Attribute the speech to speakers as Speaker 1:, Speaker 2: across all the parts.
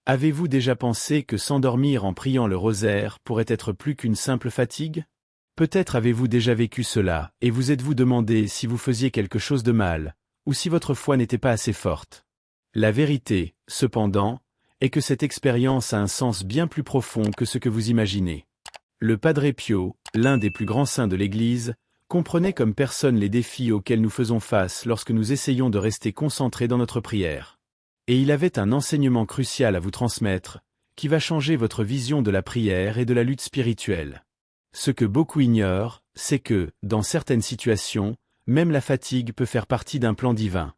Speaker 1: Avez-vous déjà pensé que s'endormir en priant le rosaire pourrait être plus qu'une simple fatigue? Peut-être avez-vous déjà vécu cela, et vous êtes-vous demandé si vous faisiez quelque chose de mal, ou si votre foi n'était pas assez forte. La vérité, cependant, est que cette expérience a un sens bien plus profond que ce que vous imaginez. Le Padre Pio, l'un des plus grands saints de l'Église, comprenait comme personne les défis auxquels nous faisons face lorsque nous essayons de rester concentrés dans notre prière. Et il avait un enseignement crucial à vous transmettre, qui va changer votre vision de la prière et de la lutte spirituelle. Ce que beaucoup ignorent, c'est que, dans certaines situations, même la fatigue peut faire partie d'un plan divin.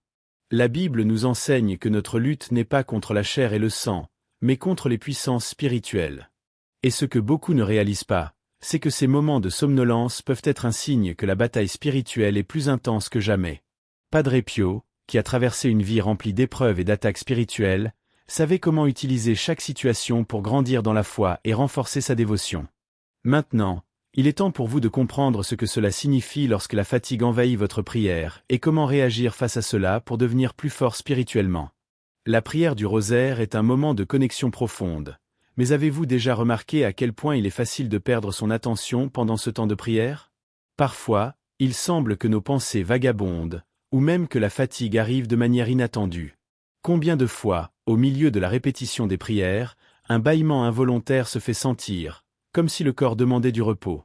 Speaker 1: La Bible nous enseigne que notre lutte n'est pas contre la chair et le sang, mais contre les puissances spirituelles. Et ce que beaucoup ne réalisent pas, c'est que ces moments de somnolence peuvent être un signe que la bataille spirituelle est plus intense que jamais. Padre Pio, qui a traversé une vie remplie d'épreuves et d'attaques spirituelles, savait comment utiliser chaque situation pour grandir dans la foi et renforcer sa dévotion. Maintenant, il est temps pour vous de comprendre ce que cela signifie lorsque la fatigue envahit votre prière et comment réagir face à cela pour devenir plus fort spirituellement. La prière du rosaire est un moment de connexion profonde, mais avez-vous déjà remarqué à quel point il est facile de perdre son attention pendant ce temps de prière? Parfois, il semble que nos pensées vagabondent, ou même que la fatigue arrive de manière inattendue. Combien de fois, au milieu de la répétition des prières, un bâillement involontaire se fait sentir, comme si le corps demandait du repos.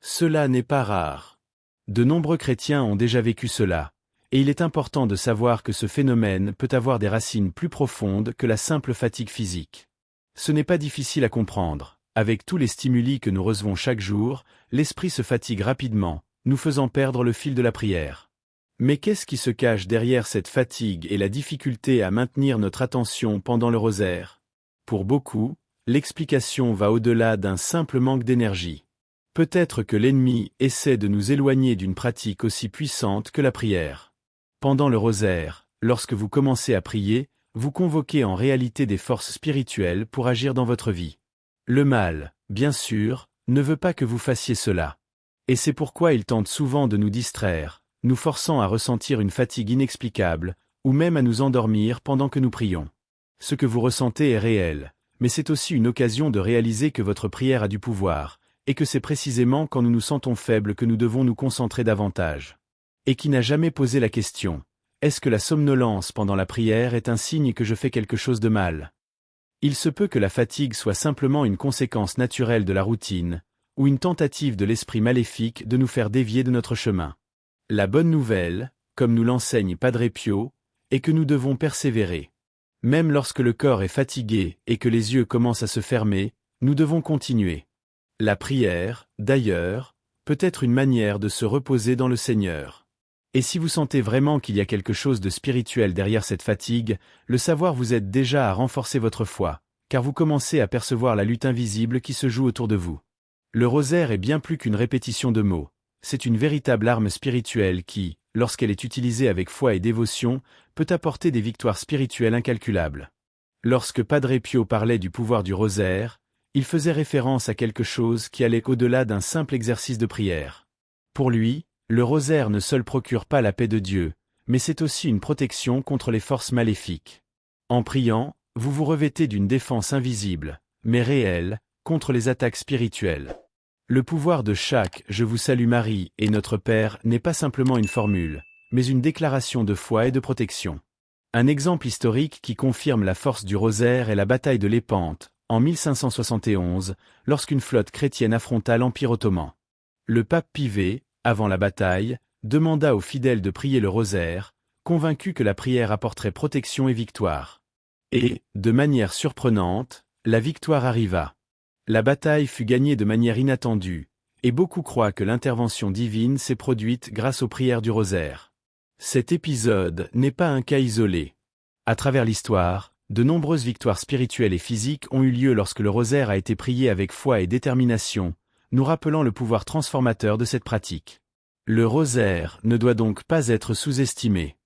Speaker 1: Cela n'est pas rare. De nombreux chrétiens ont déjà vécu cela, et il est important de savoir que ce phénomène peut avoir des racines plus profondes que la simple fatigue physique. Ce n'est pas difficile à comprendre. Avec tous les stimuli que nous recevons chaque jour, l'esprit se fatigue rapidement, nous faisant perdre le fil de la prière. Mais qu'est-ce qui se cache derrière cette fatigue et la difficulté à maintenir notre attention pendant le rosaire? Pour beaucoup, l'explication va au-delà d'un simple manque d'énergie. Peut-être que l'ennemi essaie de nous éloigner d'une pratique aussi puissante que la prière. Pendant le rosaire, lorsque vous commencez à prier, vous convoquez en réalité des forces spirituelles pour agir dans votre vie. Le mal, bien sûr, ne veut pas que vous fassiez cela. Et c'est pourquoi il tente souvent de nous distraire, nous forçant à ressentir une fatigue inexplicable, ou même à nous endormir pendant que nous prions. Ce que vous ressentez est réel, mais c'est aussi une occasion de réaliser que votre prière a du pouvoir, et que c'est précisément quand nous nous sentons faibles que nous devons nous concentrer davantage. Et qui n'a jamais posé la question: est-ce que la somnolence pendant la prière est un signe que je fais quelque chose de mal? Il se peut que la fatigue soit simplement une conséquence naturelle de la routine, ou une tentative de l'esprit maléfique de nous faire dévier de notre chemin. La bonne nouvelle, comme nous l'enseigne Padre Pio, est que nous devons persévérer. Même lorsque le corps est fatigué et que les yeux commencent à se fermer, nous devons continuer. La prière, d'ailleurs, peut être une manière de se reposer dans le Seigneur. Et si vous sentez vraiment qu'il y a quelque chose de spirituel derrière cette fatigue, le savoir vous aide déjà à renforcer votre foi, car vous commencez à percevoir la lutte invisible qui se joue autour de vous. Le rosaire est bien plus qu'une répétition de mots. C'est une véritable arme spirituelle qui, lorsqu'elle est utilisée avec foi et dévotion, peut apporter des victoires spirituelles incalculables. Lorsque Padre Pio parlait du pouvoir du rosaire, il faisait référence à quelque chose qui allait au-delà d'un simple exercice de prière. Pour lui, le rosaire ne seul procure pas la paix de Dieu, mais c'est aussi une protection contre les forces maléfiques. En priant, vous vous revêtez d'une défense invisible, mais réelle, contre les attaques spirituelles. Le pouvoir de chaque « Je vous salue Marie » et Notre Père n'est pas simplement une formule, mais une déclaration de foi et de protection. Un exemple historique qui confirme la force du rosaire est la bataille de Lépante, en 1571, lorsqu'une flotte chrétienne affronta l'Empire ottoman. Le pape Pie, avant la bataille, demanda aux fidèles de prier le rosaire, convaincu que la prière apporterait protection et victoire. Et, de manière surprenante, la victoire arriva. La bataille fut gagnée de manière inattendue, et beaucoup croient que l'intervention divine s'est produite grâce aux prières du rosaire. Cet épisode n'est pas un cas isolé. À travers l'histoire, de nombreuses victoires spirituelles et physiques ont eu lieu lorsque le rosaire a été prié avec foi et détermination, nous rappelant le pouvoir transformateur de cette pratique. Le rosaire ne doit donc pas être sous-estimé.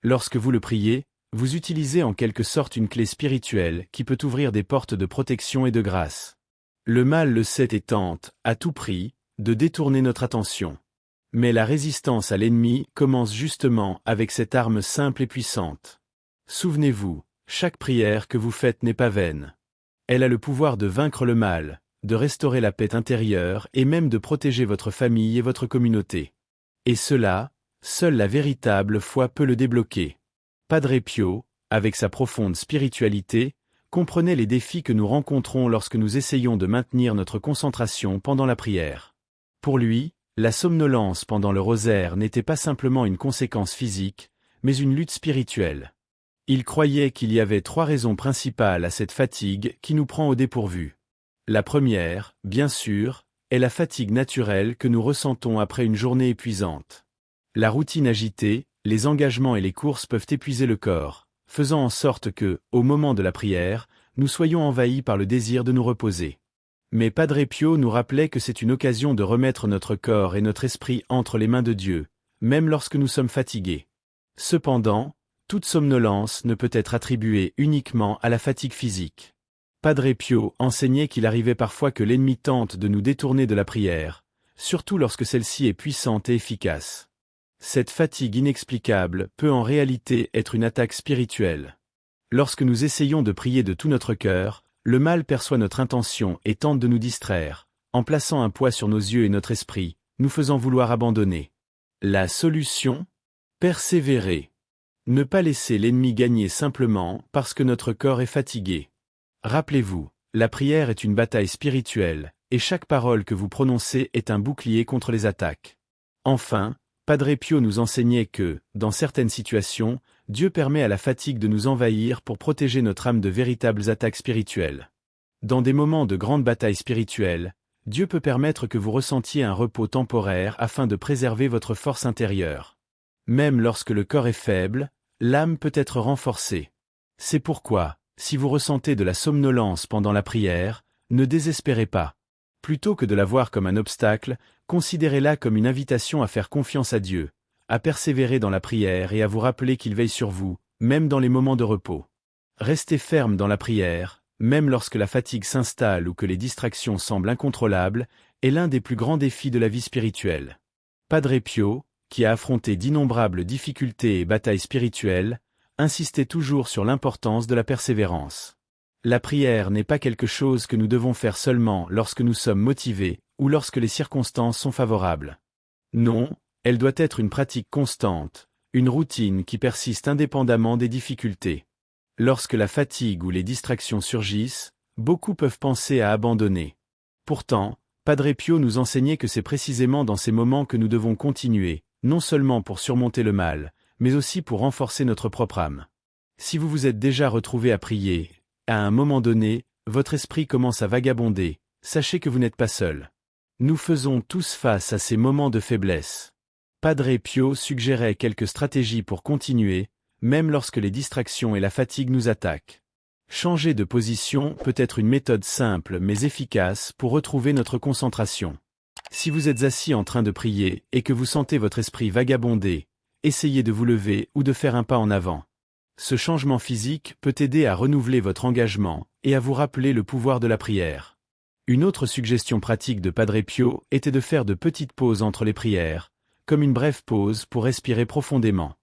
Speaker 1: Lorsque vous le priez, vous utilisez en quelque sorte une clé spirituelle qui peut ouvrir des portes de protection et de grâce. Le mal le sait et tente, à tout prix, de détourner notre attention. Mais la résistance à l'ennemi commence justement avec cette arme simple et puissante. Souvenez-vous, chaque prière que vous faites n'est pas vaine. Elle a le pouvoir de vaincre le mal, de restaurer la paix intérieure et même de protéger votre famille et votre communauté. Et cela, seule la véritable foi peut le débloquer. Padre Pio, avec sa profonde spiritualité, comprenait les défis que nous rencontrons lorsque nous essayons de maintenir notre concentration pendant la prière. Pour lui, la somnolence pendant le rosaire n'était pas simplement une conséquence physique, mais une lutte spirituelle. Il croyait qu'il y avait 3 raisons principales à cette fatigue qui nous prend au dépourvu. La première, bien sûr, est la fatigue naturelle que nous ressentons après une journée épuisante. La routine agitée, les engagements et les courses peuvent épuiser le corps, faisant en sorte que, au moment de la prière, nous soyons envahis par le désir de nous reposer. Mais Padre Pio nous rappelait que c'est une occasion de remettre notre corps et notre esprit entre les mains de Dieu, même lorsque nous sommes fatigués. Cependant, toute somnolence ne peut être attribuée uniquement à la fatigue physique. Padre Pio enseignait qu'il arrivait parfois que l'ennemi tente de nous détourner de la prière, surtout lorsque celle-ci est puissante et efficace. Cette fatigue inexplicable peut en réalité être une attaque spirituelle. Lorsque nous essayons de prier de tout notre cœur, le mal perçoit notre intention et tente de nous distraire, en plaçant un poids sur nos yeux et notre esprit, nous faisant vouloir abandonner. La solution ? Persévérer. Ne pas laisser l'ennemi gagner simplement parce que notre corps est fatigué. Rappelez-vous, la prière est une bataille spirituelle, et chaque parole que vous prononcez est un bouclier contre les attaques. Enfin, Padre Pio nous enseignait que, dans certaines situations, Dieu permet à la fatigue de nous envahir pour protéger notre âme de véritables attaques spirituelles. Dans des moments de grande bataille spirituelle, Dieu peut permettre que vous ressentiez un repos temporaire afin de préserver votre force intérieure. Même lorsque le corps est faible, l'âme peut être renforcée. C'est pourquoi, si vous ressentez de la somnolence pendant la prière, ne désespérez pas. Plutôt que de la voir comme un obstacle, considérez-la comme une invitation à faire confiance à Dieu, à persévérer dans la prière et à vous rappeler qu'il veille sur vous, même dans les moments de repos. Restez ferme dans la prière, même lorsque la fatigue s'installe ou que les distractions semblent incontrôlables, est l'un des plus grands défis de la vie spirituelle. Padre Pio, qui a affronté d'innombrables difficultés et batailles spirituelles, insistait toujours sur l'importance de la persévérance. La prière n'est pas quelque chose que nous devons faire seulement lorsque nous sommes motivés ou lorsque les circonstances sont favorables. Non, elle doit être une pratique constante, une routine qui persiste indépendamment des difficultés. Lorsque la fatigue ou les distractions surgissent, beaucoup peuvent penser à abandonner. Pourtant, Padre Pio nous enseignait que c'est précisément dans ces moments que nous devons continuer, non seulement pour surmonter le mal, mais aussi pour renforcer notre propre âme. Si vous vous êtes déjà retrouvé à prier, à un moment donné, votre esprit commence à vagabonder, sachez que vous n'êtes pas seul. Nous faisons tous face à ces moments de faiblesse. Padre Pio suggérait quelques stratégies pour continuer, même lorsque les distractions et la fatigue nous attaquent. Changer de position peut être une méthode simple mais efficace pour retrouver notre concentration. Si vous êtes assis en train de prier et que vous sentez votre esprit vagabonder, essayez de vous lever ou de faire un pas en avant. Ce changement physique peut aider à renouveler votre engagement et à vous rappeler le pouvoir de la prière. Une autre suggestion pratique de Padre Pio était de faire de petites pauses entre les prières, comme une brève pause pour respirer profondément.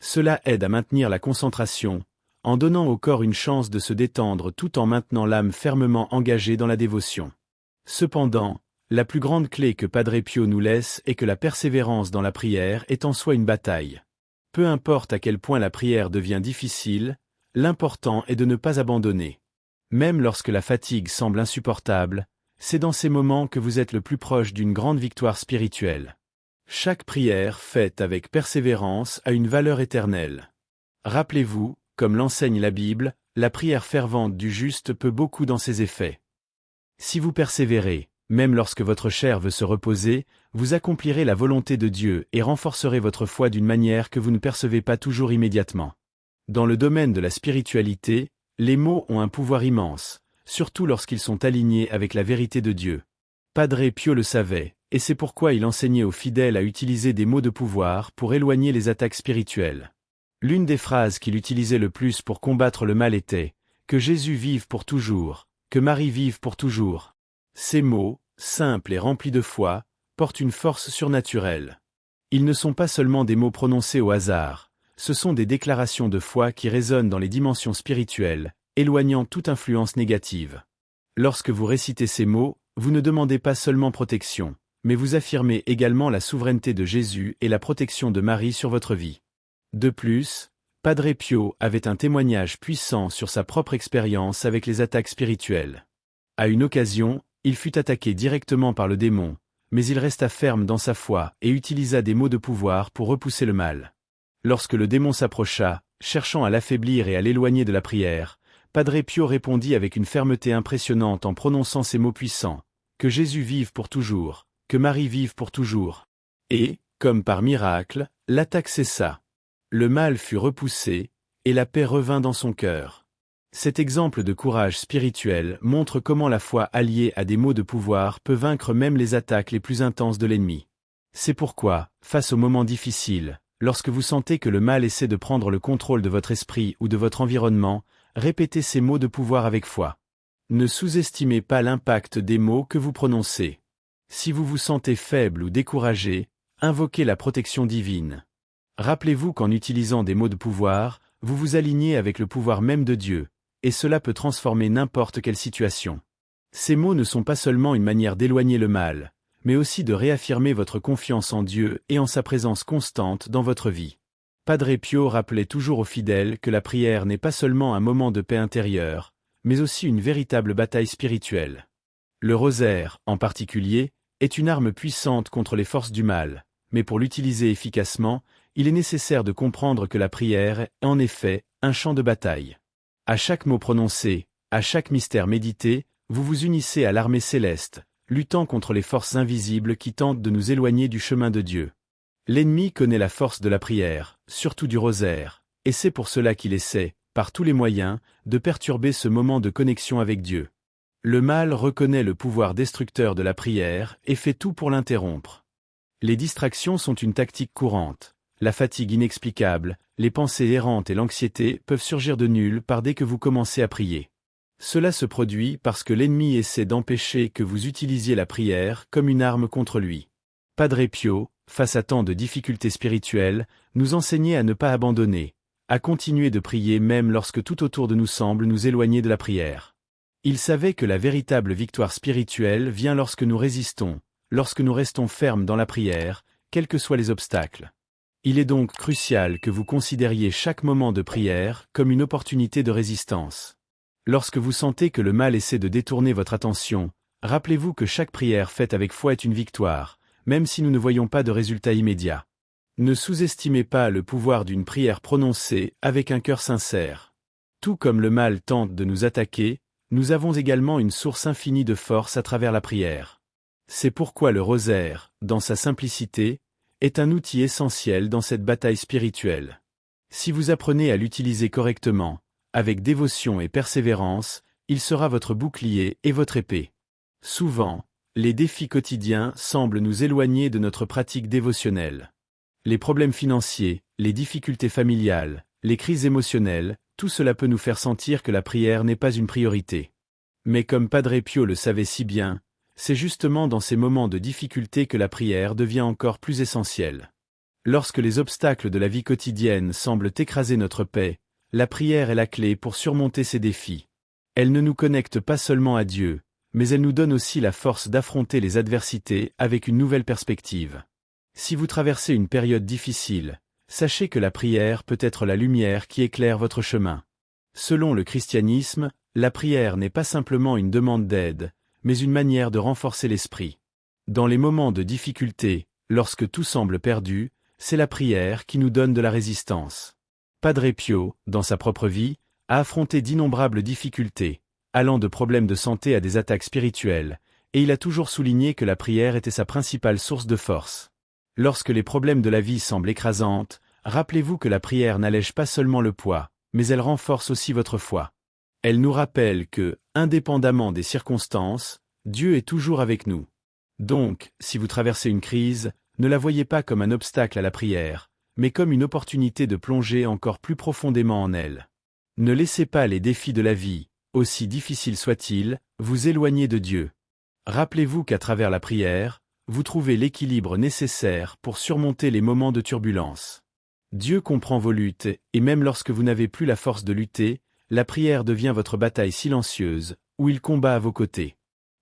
Speaker 1: Cela aide à maintenir la concentration, en donnant au corps une chance de se détendre tout en maintenant l'âme fermement engagée dans la dévotion. Cependant, la plus grande clé que Padre Pio nous laisse est que la persévérance dans la prière est en soi une bataille. Peu importe à quel point la prière devient difficile, l'important est de ne pas abandonner. Même lorsque la fatigue semble insupportable, c'est dans ces moments que vous êtes le plus proche d'une grande victoire spirituelle. Chaque prière faite avec persévérance a une valeur éternelle. Rappelez-vous, comme l'enseigne la Bible, la prière fervente du juste peut beaucoup dans ses effets. Si vous persévérez, même lorsque votre chair veut se reposer, vous accomplirez la volonté de Dieu et renforcerez votre foi d'une manière que vous ne percevez pas toujours immédiatement. Dans le domaine de la spiritualité, les mots ont un pouvoir immense, surtout lorsqu'ils sont alignés avec la vérité de Dieu. Padre Pio le savait, et c'est pourquoi il enseignait aux fidèles à utiliser des mots de pouvoir pour éloigner les attaques spirituelles. L'une des phrases qu'il utilisait le plus pour combattre le mal était « Que Jésus vive pour toujours, que Marie vive pour toujours ». Ces mots, simples et remplis de foi, portent une force surnaturelle. Ils ne sont pas seulement des mots prononcés au hasard, ce sont des déclarations de foi qui résonnent dans les dimensions spirituelles, éloignant toute influence négative. Lorsque vous récitez ces mots, vous ne demandez pas seulement protection, mais vous affirmez également la souveraineté de Jésus et la protection de Marie sur votre vie. De plus, Padre Pio avait un témoignage puissant sur sa propre expérience avec les attaques spirituelles. À une occasion, il fut attaqué directement par le démon, mais il resta ferme dans sa foi et utilisa des mots de pouvoir pour repousser le mal. Lorsque le démon s'approcha, cherchant à l'affaiblir et à l'éloigner de la prière, Padre Pio répondit avec une fermeté impressionnante en prononçant ces mots puissants: « Que Jésus vive pour toujours, que Marie vive pour toujours. » Et, comme par miracle, l'attaque cessa. Le mal fut repoussé, et la paix revint dans son cœur. Cet exemple de courage spirituel montre comment la foi alliée à des mots de pouvoir peut vaincre même les attaques les plus intenses de l'ennemi. C'est pourquoi, face aux moments difficiles, lorsque vous sentez que le mal essaie de prendre le contrôle de votre esprit ou de votre environnement, répétez ces mots de pouvoir avec foi. Ne sous-estimez pas l'impact des mots que vous prononcez. Si vous vous sentez faible ou découragé, invoquez la protection divine. Rappelez-vous qu'en utilisant des mots de pouvoir, vous vous alignez avec le pouvoir même de Dieu, et cela peut transformer n'importe quelle situation. Ces mots ne sont pas seulement une manière d'éloigner le mal, mais aussi de réaffirmer votre confiance en Dieu et en sa présence constante dans votre vie. Padre Pio rappelait toujours aux fidèles que la prière n'est pas seulement un moment de paix intérieure, mais aussi une véritable bataille spirituelle. Le rosaire, en particulier, est une arme puissante contre les forces du mal, mais pour l'utiliser efficacement, il est nécessaire de comprendre que la prière est, en effet, un champ de bataille. À chaque mot prononcé, à chaque mystère médité, vous vous unissez à l'armée céleste, luttant contre les forces invisibles qui tentent de nous éloigner du chemin de Dieu. L'ennemi connaît la force de la prière, surtout du rosaire, et c'est pour cela qu'il essaie, par tous les moyens, de perturber ce moment de connexion avec Dieu. Le mal reconnaît le pouvoir destructeur de la prière et fait tout pour l'interrompre. Les distractions sont une tactique courante. La fatigue inexplicable, les pensées errantes et l'anxiété peuvent surgir de nulle part dès que vous commencez à prier. Cela se produit parce que l'ennemi essaie d'empêcher que vous utilisiez la prière comme une arme contre lui. Padre Pio, face à tant de difficultés spirituelles, nous enseignait à ne pas abandonner, à continuer de prier même lorsque tout autour de nous semble nous éloigner de la prière. Il savait que la véritable victoire spirituelle vient lorsque nous résistons, lorsque nous restons fermes dans la prière, quels que soient les obstacles. Il est donc crucial que vous considériez chaque moment de prière comme une opportunité de résistance. Lorsque vous sentez que le mal essaie de détourner votre attention, rappelez-vous que chaque prière faite avec foi est une victoire, même si nous ne voyons pas de résultat immédiat. Ne sous-estimez pas le pouvoir d'une prière prononcée avec un cœur sincère. Tout comme le mal tente de nous attaquer, nous avons également une source infinie de force à travers la prière. C'est pourquoi le rosaire, dans sa simplicité, est un outil essentiel dans cette bataille spirituelle. Si vous apprenez à l'utiliser correctement, avec dévotion et persévérance, il sera votre bouclier et votre épée. Souvent, les défis quotidiens semblent nous éloigner de notre pratique dévotionnelle. Les problèmes financiers, les difficultés familiales, les crises émotionnelles, tout cela peut nous faire sentir que la prière n'est pas une priorité. Mais comme Padre Pio le savait si bien, c'est justement dans ces moments de difficulté que la prière devient encore plus essentielle. Lorsque les obstacles de la vie quotidienne semblent écraser notre paix, la prière est la clé pour surmonter ces défis. Elle ne nous connecte pas seulement à Dieu, mais elle nous donne aussi la force d'affronter les adversités avec une nouvelle perspective. Si vous traversez une période difficile, sachez que la prière peut être la lumière qui éclaire votre chemin. Selon le christianisme, la prière n'est pas simplement une demande d'aide, mais une manière de renforcer l'esprit. Dans les moments de difficulté, lorsque tout semble perdu, c'est la prière qui nous donne de la résistance. Padre Pio, dans sa propre vie, a affronté d'innombrables difficultés, allant de problèmes de santé à des attaques spirituelles, et il a toujours souligné que la prière était sa principale source de force. Lorsque les problèmes de la vie semblent écrasantes, rappelez-vous que la prière n'allège pas seulement le poids, mais elle renforce aussi votre foi. Elle nous rappelle que, indépendamment des circonstances, Dieu est toujours avec nous. Donc, si vous traversez une crise, ne la voyez pas comme un obstacle à la prière, mais comme une opportunité de plonger encore plus profondément en elle. Ne laissez pas les défis de la vie, aussi difficiles soient-ils, vous éloigner de Dieu. Rappelez-vous qu'à travers la prière, vous trouvez l'équilibre nécessaire pour surmonter les moments de turbulence. Dieu comprend vos luttes, et même lorsque vous n'avez plus la force de lutter, la prière devient votre bataille silencieuse, où il combat à vos côtés.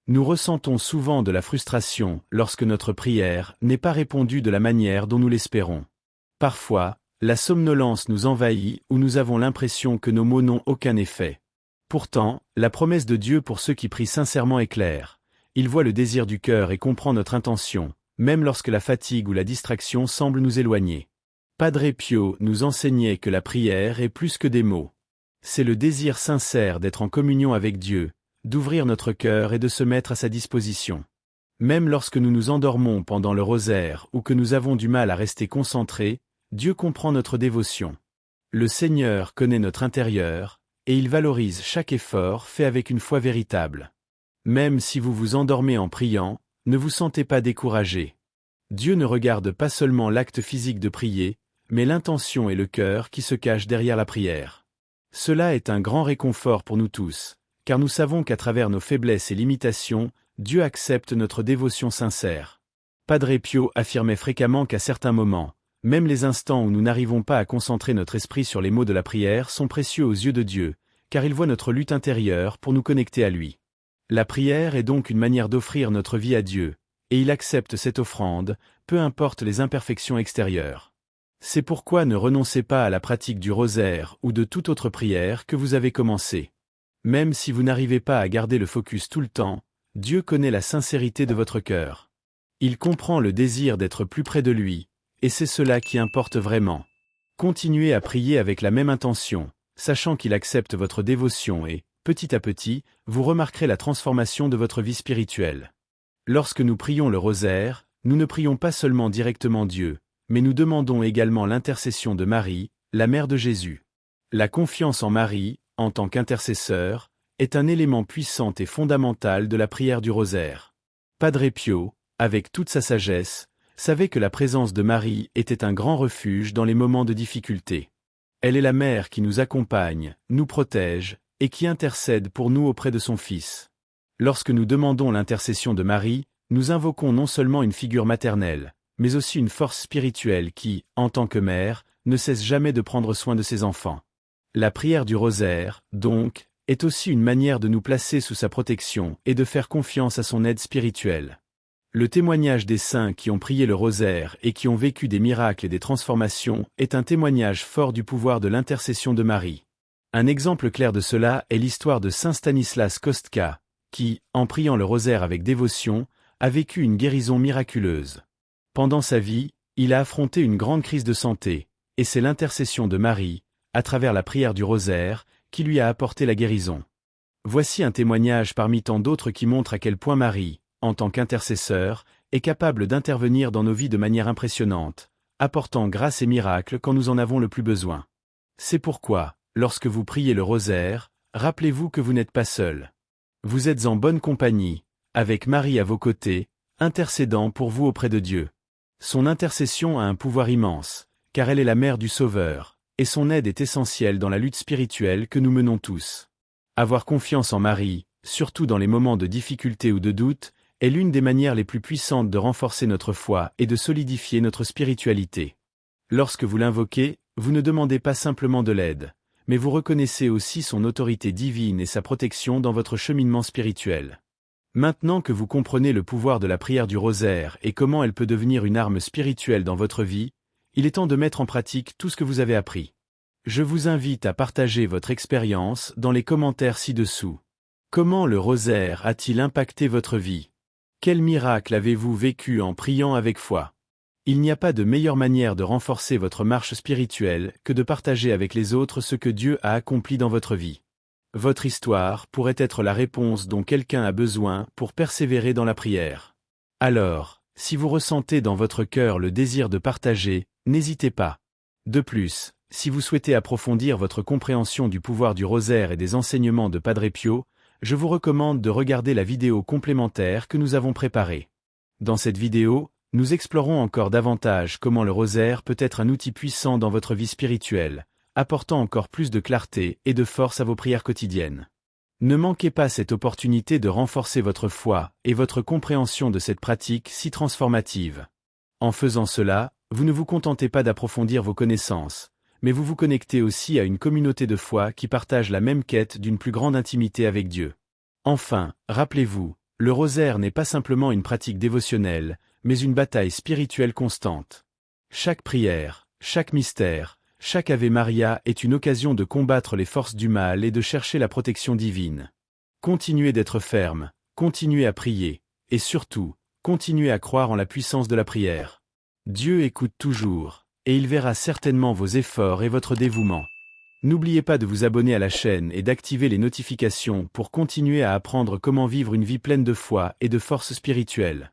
Speaker 1: Nous ressentons souvent de la frustration lorsque notre prière n'est pas répondue de la manière dont nous l'espérons. Parfois, la somnolence nous envahit ou nous avons l'impression que nos mots n'ont aucun effet. Pourtant, la promesse de Dieu pour ceux qui prient sincèrement est claire. Il voit le désir du cœur et comprend notre intention, même lorsque la fatigue ou la distraction semblent nous éloigner. Padre Pio nous enseignait que la prière est plus que des mots. C'est le désir sincère d'être en communion avec Dieu, d'ouvrir notre cœur et de se mettre à sa disposition. Même lorsque nous nous endormons pendant le rosaire ou que nous avons du mal à rester concentrés, Dieu comprend notre dévotion. Le Seigneur connaît notre intérieur, et il valorise chaque effort fait avec une foi véritable. Même si vous vous endormez en priant, ne vous sentez pas découragé. Dieu ne regarde pas seulement l'acte physique de prier, mais l'intention et le cœur qui se cachent derrière la prière. Cela est un grand réconfort pour nous tous, car nous savons qu'à travers nos faiblesses et limitations, Dieu accepte notre dévotion sincère. Padre Pio affirmait fréquemment qu'à certains moments, même les instants où nous n'arrivons pas à concentrer notre esprit sur les mots de la prière sont précieux aux yeux de Dieu, car il voit notre lutte intérieure pour nous connecter à lui. La prière est donc une manière d'offrir notre vie à Dieu, et il accepte cette offrande, peu importe les imperfections extérieures. C'est pourquoi ne renoncez pas à la pratique du rosaire ou de toute autre prière que vous avez commencé. Même si vous n'arrivez pas à garder le focus tout le temps, Dieu connaît la sincérité de votre cœur. Il comprend le désir d'être plus près de lui, et c'est cela qui importe vraiment. Continuez à prier avec la même intention, sachant qu'il accepte votre dévotion et, petit à petit, vous remarquerez la transformation de votre vie spirituelle. Lorsque nous prions le rosaire, nous ne prions pas seulement directement Dieu, mais nous demandons également l'intercession de Marie, la mère de Jésus. La confiance en Marie, en tant qu'intercesseur, est un élément puissant et fondamental de la prière du rosaire. Padre Pio, avec toute sa sagesse, savait que la présence de Marie était un grand refuge dans les moments de difficulté. Elle est la mère qui nous accompagne, nous protège, et qui intercède pour nous auprès de son Fils. Lorsque nous demandons l'intercession de Marie, nous invoquons non seulement une figure maternelle, mais aussi une force spirituelle qui, en tant que mère, ne cesse jamais de prendre soin de ses enfants. La prière du rosaire, donc, est aussi une manière de nous placer sous sa protection et de faire confiance à son aide spirituelle. Le témoignage des saints qui ont prié le rosaire et qui ont vécu des miracles et des transformations est un témoignage fort du pouvoir de l'intercession de Marie. Un exemple clair de cela est l'histoire de saint Stanislas Kostka, qui, en priant le rosaire avec dévotion, a vécu une guérison miraculeuse. Pendant sa vie, il a affronté une grande crise de santé, et c'est l'intercession de Marie, à travers la prière du rosaire, qui lui a apporté la guérison. Voici un témoignage parmi tant d'autres qui montre à quel point Marie, en tant qu'intercesseur, est capable d'intervenir dans nos vies de manière impressionnante, apportant grâce et miracles quand nous en avons le plus besoin. C'est pourquoi, lorsque vous priez le rosaire, rappelez-vous que vous n'êtes pas seul. Vous êtes en bonne compagnie, avec Marie à vos côtés, intercédant pour vous auprès de Dieu. Son intercession a un pouvoir immense, car elle est la mère du Sauveur, et son aide est essentielle dans la lutte spirituelle que nous menons tous. Avoir confiance en Marie, surtout dans les moments de difficulté ou de doute, est l'une des manières les plus puissantes de renforcer notre foi et de solidifier notre spiritualité. Lorsque vous l'invoquez, vous ne demandez pas simplement de l'aide, mais vous reconnaissez aussi son autorité divine et sa protection dans votre cheminement spirituel. Maintenant que vous comprenez le pouvoir de la prière du rosaire et comment elle peut devenir une arme spirituelle dans votre vie, il est temps de mettre en pratique tout ce que vous avez appris. Je vous invite à partager votre expérience dans les commentaires ci-dessous. Comment le rosaire a-t-il impacté votre vie? Quel miracle avez-vous vécu en priant avec foi? Il n'y a pas de meilleure manière de renforcer votre marche spirituelle que de partager avec les autres ce que Dieu a accompli dans votre vie. Votre histoire pourrait être la réponse dont quelqu'un a besoin pour persévérer dans la prière. Alors, si vous ressentez dans votre cœur le désir de partager, n'hésitez pas. De plus, si vous souhaitez approfondir votre compréhension du pouvoir du rosaire et des enseignements de Padre Pio, je vous recommande de regarder la vidéo complémentaire que nous avons préparée. Dans cette vidéo, nous explorons encore davantage comment le rosaire peut être un outil puissant dans votre vie spirituelle, apportant encore plus de clarté et de force à vos prières quotidiennes. Ne manquez pas cette opportunité de renforcer votre foi et votre compréhension de cette pratique si transformative. En faisant cela, vous ne vous contentez pas d'approfondir vos connaissances, mais vous vous connectez aussi à une communauté de foi qui partage la même quête d'une plus grande intimité avec Dieu. Enfin, rappelez-vous, le rosaire n'est pas simplement une pratique dévotionnelle, mais une bataille spirituelle constante. Chaque prière, chaque mystère, chaque Ave Maria est une occasion de combattre les forces du mal et de chercher la protection divine. Continuez d'être ferme, continuez à prier, et surtout, continuez à croire en la puissance de la prière. Dieu écoute toujours, et il verra certainement vos efforts et votre dévouement. N'oubliez pas de vous abonner à la chaîne et d'activer les notifications pour continuer à apprendre comment vivre une vie pleine de foi et de force spirituelle.